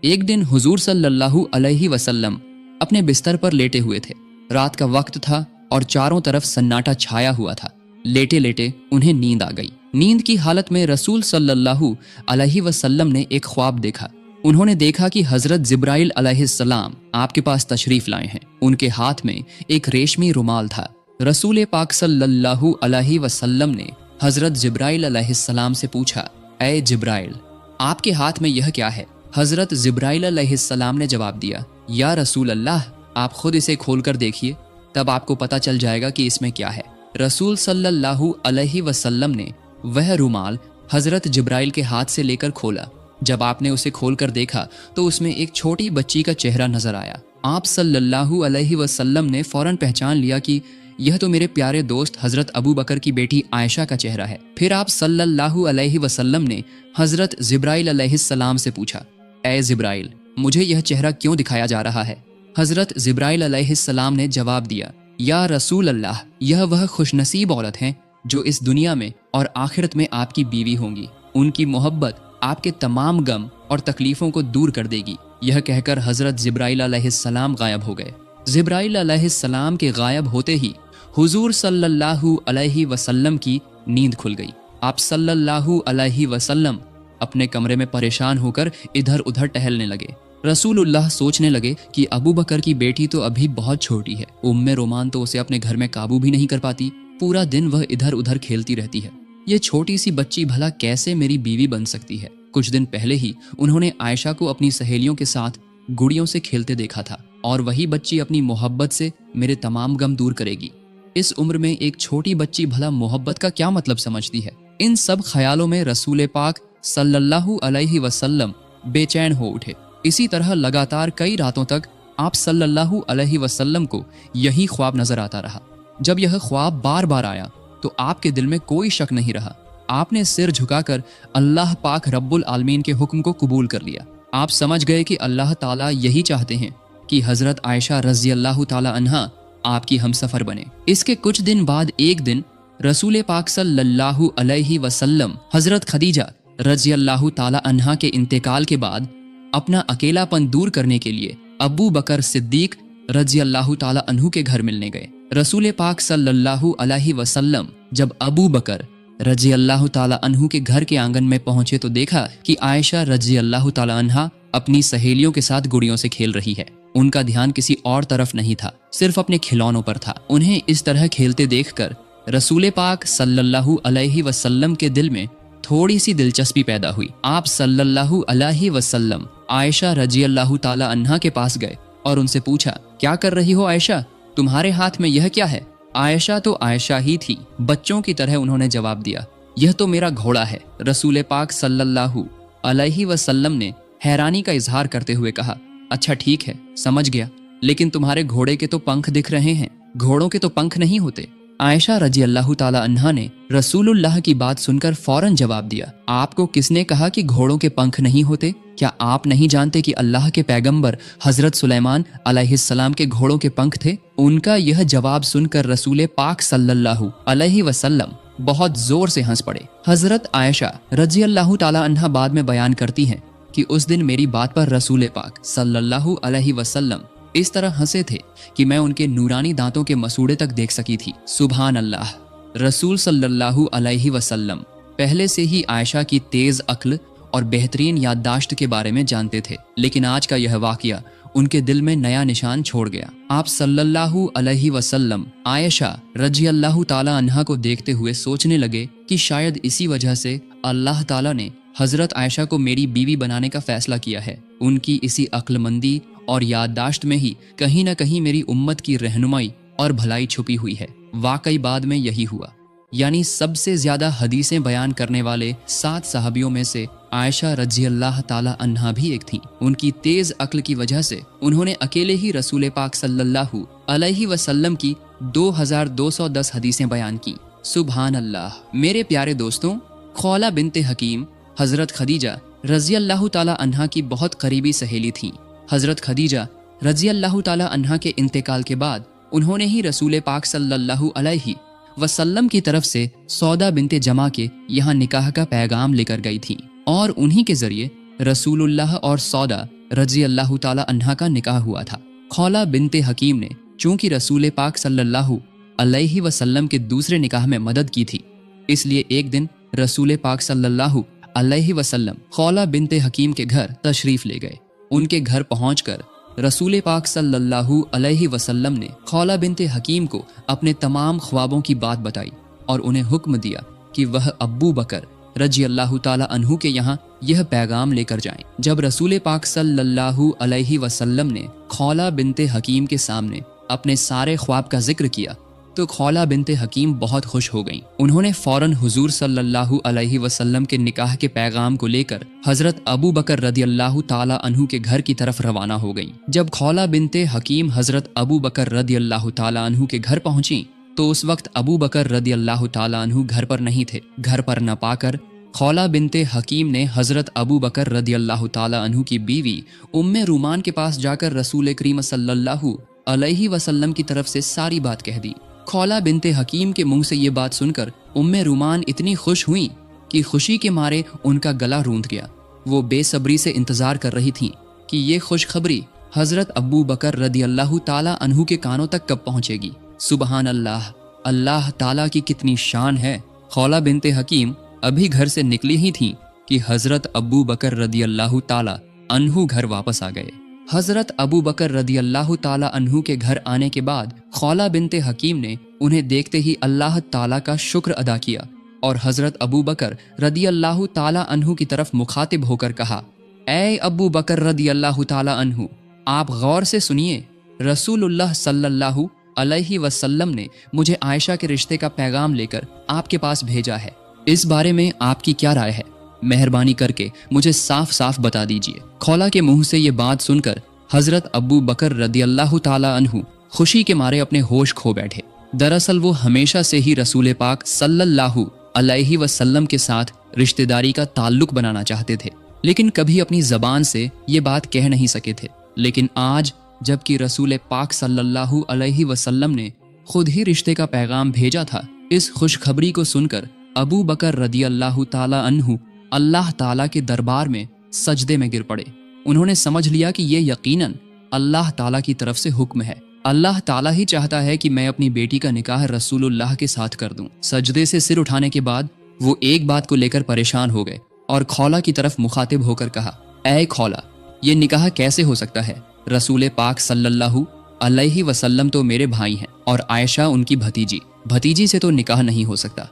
ایک दिन हुजूर सल्लल्लाहु अलैहि वसल्लम अपने बिस्तर पर लेटे हुए थे। रात का वक्त था और चारों तरफ सन्नाटा छाया हुआ था। लेटे लेटे उन्हें नींद आ गई। नींद की हालत में रसूल सल्लल्लाहु अलैहि वसल्लम ने एक ख्वाब देखा। उन्होंने देखा कि हजरत जिब्राइल अलैहिस्सलाम आपके पास तशरीफ लाए हैं। उनके हाथ में एक रेशमी रुमाल था। रसूल पाक सल्लल्लाहु अलैहि वसल्लम ने हजरत जिब्राइल अलैहिस्सलाम से पूछा, ऐ जिब्राइल, आपके हाथ में यह क्या है? हजरत जिब्राइल अलैहिस्सलाम ने जवाब दिया, या रसूल अल्लाह, आप खुद इसे खोलकर देखिए, तब आपको पता चल जाएगा कि इसमें क्या है। रसूल सल्लल्लाहु अलैहि वसल्लम ने वह रुमाल हजरत जिब्राइल के हाथ से लेकर खोला। जब आपने उसे खोलकर देखा तो उसमें एक छोटी बच्ची का चेहरा नजर आया। आप सल्लल्लाहु अलैहि वसल्लम ने फौरन पहचान लिया कि यह तो मेरे प्यारे दोस्त हजरत अबू बकर की बेटी आयशा का चेहरा है। फिर आप सल्लल्लाहु अलैहि वसल्लम ने हजरत जिब्राइल अलैहिस्सलाम से पूछा, ऐ जिब्राइल, मुझे यह चेहरा क्यों दिखाया जा रहा है? हजरत जिब्राइल अलैहिस्सलाम ने जवाब दिया, या रसूल अल्लाह, यह वह खुशनसीब औरत हैं जो इस दुनिया में और आखिरत में आपकी बीवी होंगी। उनकी मोहब्बत आपके तमाम गम और तकलीफों को दूर कर देगी। यह कहकर हजरत जिब्राइल अलैहिस्सलाम गायब हो गए। जिब्राइल अलैहिस्सलाम के गायब होते ही हुजूर सल्लल्लाहु अलैहि वसल्लम की नींद खुल गई। आप सल्लल्लाहु अलैहि वसल्लम अपने कमरे में परेशान होकर इधर उधर टहलने लगे। रसूलुल्लाह सोचने लगे कि अबू बकर की बेटी तो अभी बहुत छोटी है। उम्मे रोमान तो उसे अपने घर में काबू भी नहीं कर पाती। पूरा दिन वह इधर उधर खेलती रहती है। ये छोटी सी बच्ची भला कैसे मेरी बीवी बन सकती है? कुछ दिन पहले ही उन्होंने आयशा को अपनी सहेलियों के साथ गुड़ियों से खेलते देखा था, और वही बच्ची अपनी मोहब्बत से मेरे तमाम गम दूर करेगी। इस उम्र में एक छोटी बच्ची भला मोहब्बत का क्या मतलब समझती है? इन सब ख्यालों में रसूल पाक सल्लल्लाहु अलैहि वसल्लम बेचैन हो उठे। इसी तरह लगातार कई रातों तक आप सल्लल्लाहु अलैहि वसल्लम को यही ख्वाब नजर आता रहा। जब यह ख्वाब बार बार आया तो आपके दिल में कोई शक नहीं रहा। आपने सिर झुकाकर अल्लाह पाक रब्बुल आलमीन के हुक्म को कबूल कर लिया। आप समझ गए कि अल्लाह ताला यही चाहते हैं कि हजरत आयशा रजी अल्लाह ताला अन्हा आपकी हमसफर बने। इसके कुछ दिन बाद एक दिन रसूल पाक सल्लल्लाहु अलैहि वसल्लम हजरत खदीजा रजी अल्लाह ताला अन्हा के इंतकाल के बाद अपना अकेलापन दूर करने के लिए अबू बकर सिद्दीक रजी अल्लाह ताला अन्हु के घर मिलने गए। रसूल पाक सल्लल्लाहु अलैहि वसल्लम जब अबू बकर रजी अल्लाह ताला अन्हु के घर के आंगन में पहुंचे तो देखा कि आयशा रजी अल्लाह ताला अन्हा अपनी सहेलियों के साथ गुड़ियों से खेल रही है। उनका ध्यान किसी और तरफ नहीं था, सिर्फ अपने खिलौनों पर था। उन्हें इस तरह खेलते देखकर रसूल पाक सल्लल्लाहु अलैहि वसल्लम के दिल में थोड़ी सी दिलचस्पी पैदा हुई। आप सल्लल्लाहु अलैहि वसल्लम आयशा रजी अल्लाह ताला अन्हा के पास गए और उनसे पूछा, क्या कर रही हो आयशा? तुम्हारे हाथ में यह क्या है? आयशा तो आयशा ही थी। बच्चों की तरह उन्होंने जवाब दिया, यह तो मेरा घोड़ा है। रसूल पाक सल्लल्लाहु अलैहि वसल्लम ने हैरानी का इजहार करते हुए कहा, अच्छा ठीक है, समझ गया, लेकिन तुम्हारे घोड़े के तो पंख दिख रहे हैं, घोड़ों के तो पंख नहीं होते। आयशा रजी अल्लाह ताला अन्हा ने रसूलुल्लाह की बात सुनकर फौरन जवाब दिया, आपको किसने कहा कि घोड़ों के पंख नहीं होते? क्या आप नहीं जानते कि अल्लाह के पैगंबर हजरत सुलेमान अलैहिस्सलाम के घोड़ों के पंख थे? उनका यह जवाब सुनकर रसूल पाक सल्लल्लाहु अलैहि वसल्लम बहुत जोर से हंस पड़े। हजरत आयशा रजी अल्लाह ताला अन्हा बाद में बयान करती हैं कि उस दिन मेरी बात पर रसूल पाक सल्लल्लाहु अलैहि वसल्लम इस तरह हंसे थे कि मैं उनके नूरानी दांतों के मसूड़े तक देख सकी थी। सुभान अल्लाह। रसूल सल्लल्लाहु अलैहि वसल्लम पहले से ही आयशा की तेज अक्ल और बेहतरीन याददाश्त के बारे में जानते थे, लेकिन आज का यह वाकया उनके दिल में नया निशान छोड़ गया। आप सल्लल्लाहु अलैहि वसल्लम आयशा रजी अल्लाह ताला अन्हा को देखते हुए सोचने लगे कि शायद इसी वजह से अल्लाह ताला ने हजरत आयशा को मेरी बीवी बनाने का फैसला किया है। उनकी इसी अक्लमंदी और याददाश्त में ही कहीं न कहीं मेरी उम्मत की रहनुमाई और भलाई छुपी हुई है। वाकई बाद में यही हुआ, यानी सबसे ज्यादा हदीसें बयान करने वाले 7 सहाबियों में से आयशा रजी अल्लाह ताला अन्हा भी एक थी। उनकी तेज अक्ल की वजह से उन्होंने अकेले ही रसूल पाक सल्लल्लाहु अलैहि वसल्लम की 2210 हदीसें बयान की। सुभान अल्लाह। मेरे प्यारे दोस्तों, खौला बिनते हकीम हजरत खदीजा रजी अल्लाह ताला अन्हा की बहुत करीबी सहेली थी। हजरत खदीजा रजी अल्लाह ताला अन्हा के इंतकाल के बाद उन्होंने ही रसूल पाक सल्लल्लाहु अलैहि वसल्लम की तरफ से सौदा बिनते जमा के यहाँ निकाह का पैगाम लेकर गई थी, और उन्हीं के जरिए रसूलुल्लाह और सौदा रजी अल्लाह ताला अन्हा का निकाह हुआ था। खौला बिनते हकीम ने चूंकि रसूल पाक सल्लल्लाहु अलैहि वसल्लम के दूसरे निकाह में मदद की थी, इसलिए एक दिन रसूल पाक सल्लल्लाहु अलैहि वसल्लम खौला बिनते हकीम के घर तशरीफ ले गए। उनके घर पहुंचकर रसूल पाक सल्लल्लाहु अलैहि वसल्लम ने खौला बिनते हकीम को अपने तमाम ख्वाबों की बात बताई और उन्हें हुक्म दिया कि वह अब्बू बकर रजी अल्लाह ताला अन्हु के यहाँ यह पैगाम लेकर जाएं। जब रसूल पाक सल्लल्लाहु अलैहि वसल्लम ने खौला बिनते हकीम के सामने अपने सारे ख्वाब का जिक्र किया तो खौला बिनते हकीम बहुत खुश हो गईं। उन्होंने फौरन हुजूर सल्लल्लाहु अलैहि वसल्लम के निकाह के पैगाम को लेकर हजरत अबू बकर रदी अल्लाह ताला अन्हु के घर की तरफ रवाना हो गईं। जब खौला बिनते हकीम हजरत अबू बकर रदी अल्लाह ताला अन्हु के घर पहुंची तो उस वक्त अबू बकर रदी अल्लाह ताला अन्हु घर पर नहीं थे। घर पर न पाकर खौला बिनते हकीम ने हजरत अबू बकर रदी अल्लाह ताला अन्हु की बीवी उम्मे रूमान के पास जाकर रसूल करीम सल्लल्लाहु अलैहि वसल्लम की तरफ से सारी बात कह दी। खौला बिनते हकीम के मुंह से ये बात सुनकर उम्मे रूमान इतनी खुश हुई कि खुशी के मारे उनका गला रूंध गया। वो बेसब्री से इंतजार कर रही थीं कि ये खुशखबरी हजरत अबू बकर रदी अल्लाह ताला अन्हु के कानों तक कब पहुंचेगी। सुबहान अल्लाह, अल्लाह ताला की कितनी शान है। खौला बिनते हकीम अभी घर से निकली ही थीं कि हजरत अबू बकर रदी अल्लाह ताला अन्हु घर वापस आ गए। हजरत अबू बकर रदी अल्लाह ताला अन्हु के घर आने के बाद खौला बिनते हकीम ने उन्हें देखते ही अल्लाह ताला का शुक्र अदा किया और हजरत अबू बकर रदी अल्लाह ताला अन्हु की तरफ मुखातिब होकर कहा, ऐ अबू बकर रदी अल्लाह ताला अन्हु, आप गौर से सुनिए, रसूलुल्लाह सल्लल्लाहु अलैहि वसल्लम ने मुझे आयशा के रिश्ते का पैगाम लेकर आपके पास भेजा है। इस बारे में आपकी क्या राय है? मेहरबानी करके मुझे साफ साफ बता दीजिए। खौला के मुंह से ये बात सुनकर हजरत अबू बकर रदी अल्लाह ताला अन्हु खुशी के मारे अपने होश खो बैठे। दरअसल वो हमेशा से ही रसूल पाक सल्लल्लाहु अलैहि वसल्लम के साथ रिश्तेदारी का ताल्लुक बनाना चाहते थे, लेकिन कभी अपनी जबान से ये बात कह नहीं सके थे। लेकिन आज जबकि रसूल पाक सल्लल्लाहु अलैहि वसल्लम ने खुद ही रिश्ते का पैगाम भेजा था, इस खुशखबरी को सुनकर अबू बकर रदी अल्लाह ताला अन्हु अल्लाह ताला के दरबार में सजदे में गिर पड़े। उन्होंने समझ लिया कि ये यकीनन अल्लाह ताला की तरफ से हुक्म है। अल्लाह ताला ही चाहता है कि मैं अपनी बेटी का निकाह रसूलुल्लाह के साथ कर दूं। सजदे से सिर उठाने के बाद वो एक बात को लेकर परेशान हो गए और खौला की तरफ मुखातिब होकर कहा, ऐ खौला, ये निकाह कैसे हो सकता है? रसूल पाक सल्लल्लाहु अलैहि वसल्लम तो मेरे भाई हैं और आयशा उनकी भतीजी से तो निकाह नहीं हो सकता।